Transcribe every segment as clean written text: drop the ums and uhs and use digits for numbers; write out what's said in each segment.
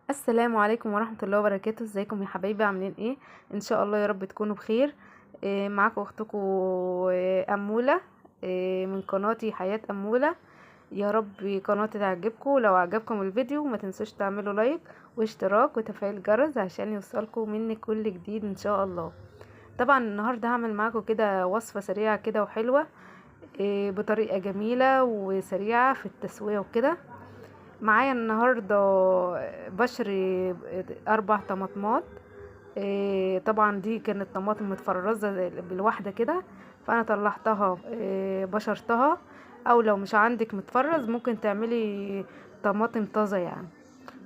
السلام عليكم ورحمة الله وبركاته. ازيكم يا حبايبي؟ عاملين ايه؟ ان شاء الله يا رب تكونوا بخير. معاكم اختكم أمولة، من قناتي حياة أمولة. يا رب قناتي تعجبكم. لو عجبكم الفيديو ما تنسوش تعملوا لايك واشتراك وتفعيل الجرس عشان يوصلكم مني كل جديد ان شاء الله. طبعا النهارده هعمل معاكم كده وصفة سريعة كده وحلوة، بطريقة جميلة وسريعة في التسوية وكده. معايا النهاردة بشري 4 طماطمات. طبعا دي كانت طماطم متفرزة بالواحدة كده، فانا طلعتها بشرتها. او لو مش عندك متفرز ممكن تعملي طماطم طازة يعني.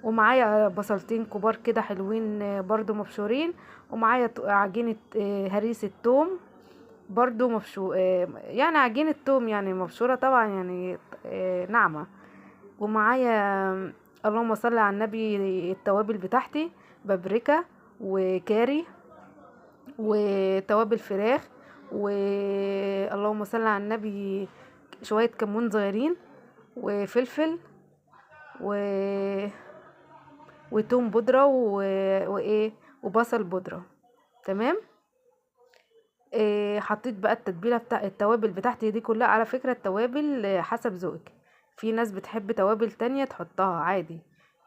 ومعايا بصلتين كبار كده حلوين، برضو مبشورين. ومعايا عجينة هريسة توم برضو مبشور، يعني عجينة توم يعني مبشورة طبعا يعني، ناعمة. ومعايا اللهم صل على النبي التوابل بتاعتي: بابريكا وكاري وتوابل فراخ، واللهم صل على النبي شوية كمون صغيرين وفلفل و... وتوم بودرة وايه وبصل بودرة. تمام. حطيت بقى التتبيله بتاع التوابل بتاعتي دي كلها. على فكره التوابل حسب ذوقك، في ناس بتحب توابل تانية تحطها عادي،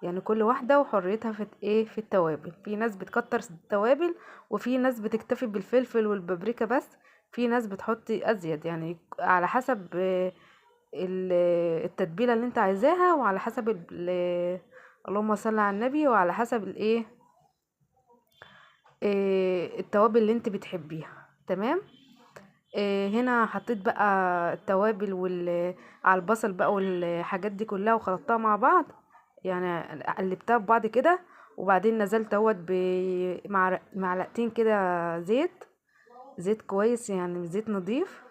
يعني كل واحده وحريتها في في التوابل. في ناس بتكتر التوابل، وفي ناس بتكتفي بالفلفل والبابريكا بس. في ناس بتحط ازيد، يعني على حسب التتبيله اللي انت عايزاها، وعلى حسب اللهم صل على النبي، وعلى حسب التوابل اللي انت بتحبيها. تمام. هنا حطيت بقى التوابل على البصل بقى والحاجات دي كلها وخلطتها مع بعض، يعني قلبتها ببعض كده. وبعدين نزلت اهوت بمعلقتين كده زيت كويس، يعني زيت نظيف.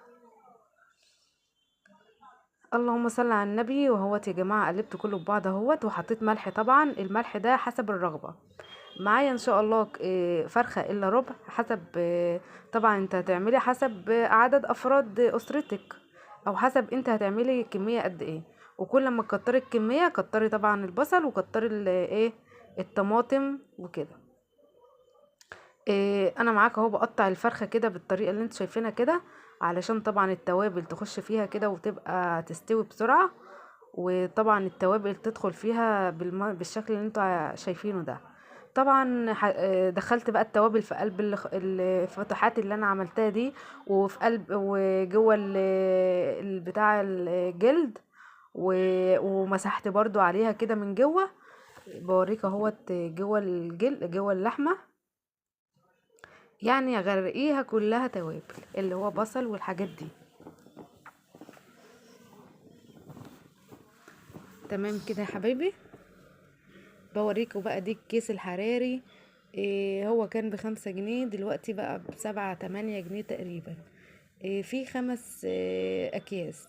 اللهم صل على النبي. وهوت يا جماعه قلبت كله ببعض اهوت، وحطيت ملح. طبعا الملح ده حسب الرغبه. معايا ان شاء الله فرخه الا ربع، حسب طبعا انت هتعملي حسب عدد افراد اسرتك، او حسب انت هتعملي كميه قد ايه. وكل ما تكتري الكميه كتري طبعا البصل، وكتري الطماطم وكده. انا معاك اهو بقطع الفرخه كده بالطريقه اللي انت شايفينها كده، علشان طبعا التوابل تخش فيها كده وتبقى تستوي بسرعه. وطبعا التوابل تدخل فيها بالشكل اللي انتوا شايفينه ده. طبعا دخلت بقى التوابل في قلب الفتحات اللي انا عملتها دي، وفي قلب وجوه بتاع الجلد، ومسحت برضو عليها كده من جوه. بوريك اهوت جوه الجلد جوه اللحمه، يعني غرقيها كلها توابل اللي هو بصل والحاجات دي. تمام كده يا حبايبي. بوريكوا بقى دي الكيس الحراري. هو كان ب5 جنيه، دلوقتي بقى ب7 8 جنيه تقريبا. في 5 أكياس.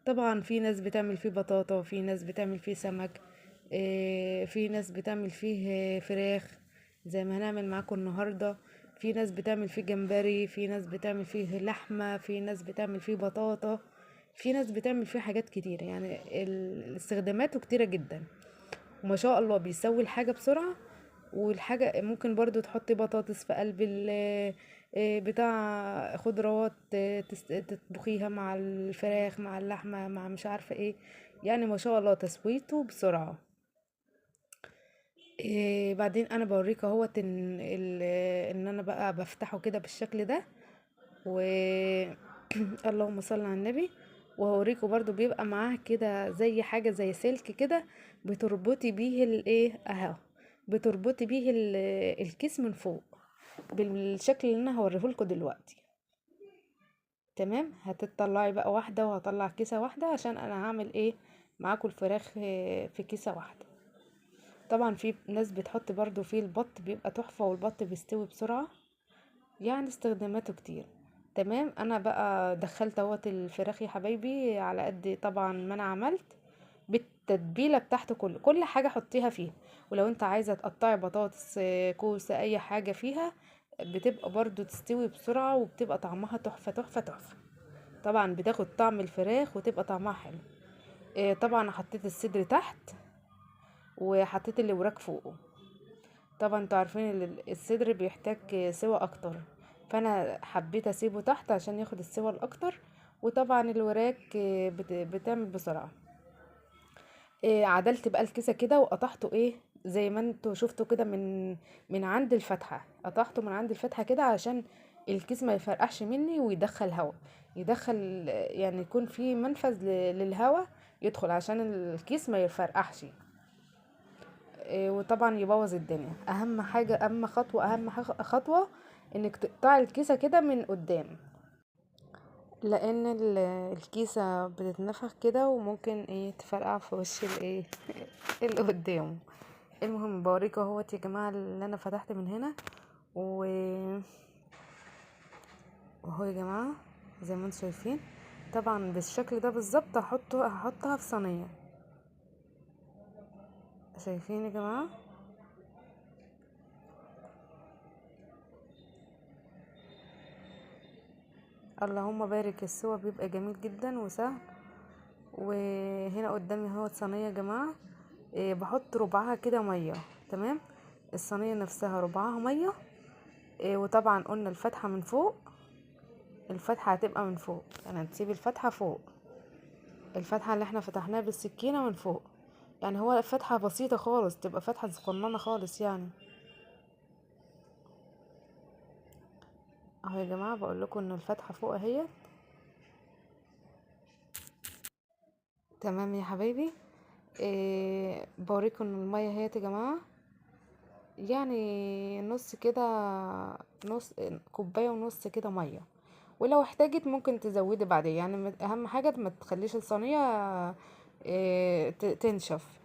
طبعا في ناس بتعمل فيه بطاطا، وفي ناس بتعمل فيه سمك، في ناس بتعمل فيه فراخ زي ما هنعمل معاكم النهاردة. في ناس بتعمل فيه جمبري، في ناس بتعمل فيه لحمة، في ناس بتعمل فيه بطاطا، في ناس بتعمل فيه حاجات كتيرة، يعني استخداماته كتيرة جدا. وما شاء الله بيسوي الحاجة بسرعة. والحاجة ممكن برضو تحطي بطاطس في قلب بتاع خضروات، تطبخيها مع الفراخ مع اللحمة مع مش عارفة ايه. يعني ما شاء الله تسويته بسرعة. بعدين انا بوريك اهوت ان انا بقى بفتحه كده بالشكل ده. و اللهم صل على النبي. وهوريكوا برضو بيبقى معاه كده زي حاجة زي سلك كده، بتربطي بيه اهو، بتربطي بيه الكيس من فوق بالشكل اللي انا هوريهولكوا دلوقتي. تمام. هتطلعي بقى واحدة، وهطلع كيسة واحدة عشان انا هعمل ايه معاكوا الفراخ في كيسة واحدة. طبعا في ناس بتحط برضو فيه البط، بيبقى تحفة، والبط بيستوي بسرعة، يعني استخداماته كتير. تمام. انا بقى دخلت اهوت الفراخ يا حبايبي على قد طبعا ما انا عملت بالتتبيله بتاعته، كل حاجه حطيها فيها. ولو انت عايزه تقطعي بطاطس، كوسه، اي حاجه فيها بتبقى برضو تستوي بسرعه، وبتبقى طعمها تحفه تحفه تحفه. طبعا بتاخد طعم الفراخ وتبقى طعمها حلو. طبعا حطيت الصدر تحت، وحطيت الوراك فوقه. طبعا انتوا عارفين الصدر بيحتاج سوا اكتر، فانا حبيت اسيبه تحت عشان ياخد السوا الاكتر. وطبعا الوراك بتعمل بسرعة. عدلت بقى الكيسة كده وقطعته زي ما انتوا شفتوا كده من عند الفتحة. قطعته من عند الفتحة كده عشان الكيس ما يفرقعش مني ويدخل هوا، يدخل يعني يكون في منفذ للهوا يدخل عشان الكيس ما يفرقعش. وطبعا يبوظ الدنيا. اهم حاجة، اهم خطوة انك تقطعي الكيسة كده من قدام، لان الكيسة بتتنفخ كده وممكن تفرقع في وش اللي قدامه. المهم بوريكم اهوت يا جماعه اللي انا فتحت من هنا وهو يا جماعه زي ما انتم شايفين. طبعا بالشكل ده بالظبط هحطها في صينيه. شايفين يا جماعه؟ اللهم بارك، السوا بيبقى جميل جدا وسهل. وهنا قدامي اهوت صينيه يا جماعه. بحط ربعها كده ميه. تمام، الصينيه نفسها ربعها ميه. وطبعا قلنا الفتحه من فوق، الفتحه هتبقى من فوق، يعني هتسيب الفتحه فوق، الفتحه اللي احنا فتحناها بالسكينه من فوق. يعني هو فتحه بسيطه خالص، تبقى فتحه صغننه خالص يعني. اهو يا جماعه بقول لكم ان الفتحه فوق اهي. تمام يا حبايبي. بوريكم ان الميه اهي يا جماعه، يعني نص كده، نص كوبايه ونص كده ميه. ولو احتاجت ممكن تزودي بعدين، يعني اهم حاجه ما تخليش الصينيه تنشف.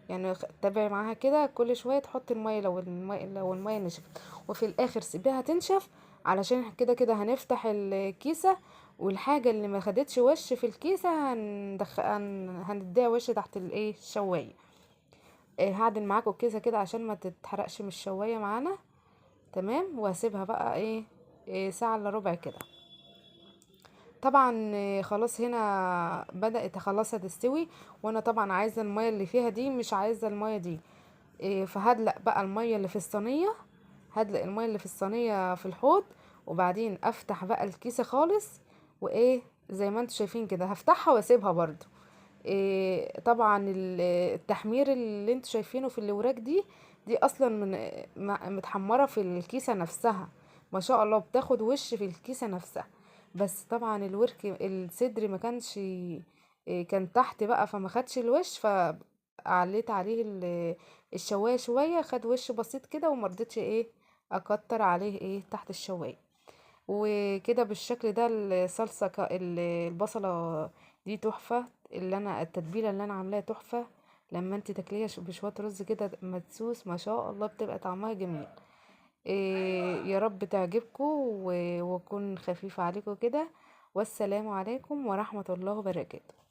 يعني تابعي معاها كده كل شويه تحطي الميه لو الميه نشفت، وفي الاخر سيبيها تنشف. علشان كده كده هنفتح الكيسه، والحاجه اللي ما خدتش وش في الكيسه هنديها وش تحت الشوايه. هعدل معاكم الكيسه كده عشان ما تتحرقش من الشوايه معانا. تمام، وهسيبها بقى ساعه الا ربع كده. طبعا خلاص هنا بدأت خلاص هتستوي. وانا طبعا عايزه الميه اللي فيها دي، مش عايزه الميه دي. فهدلق بقى الميه اللي في الصينيه، هدلق الميه اللي في الصينيه في الحوض. وبعدين افتح بقى الكيسه خالص، زي ما انتم شايفين كده هفتحها واسيبها برضو. طبعا التحمير اللي انتوا شايفينه في الوراك دي اصلا متحمره في الكيسه نفسها. ما شاء الله بتاخد وش في الكيسه نفسها. بس طبعا الصدر ما كانش، كان تحت بقى فما خدش الوش، فعليت عليه الشوايه شويه، خد وش بسيط كده، ومرضتش اكتر عليه تحت الشوايه. وكده بالشكل ده الصلصة البصلة دي تحفة. التتبيلة اللي انا عاملاها تحفة. لما انت تاكليها بشوية رز كده مدسوس، ما شاء الله بتبقى طعمها جميل. يا رب تعجبكم وكون خفيفة عليكم كده. والسلام عليكم ورحمة الله وبركاته.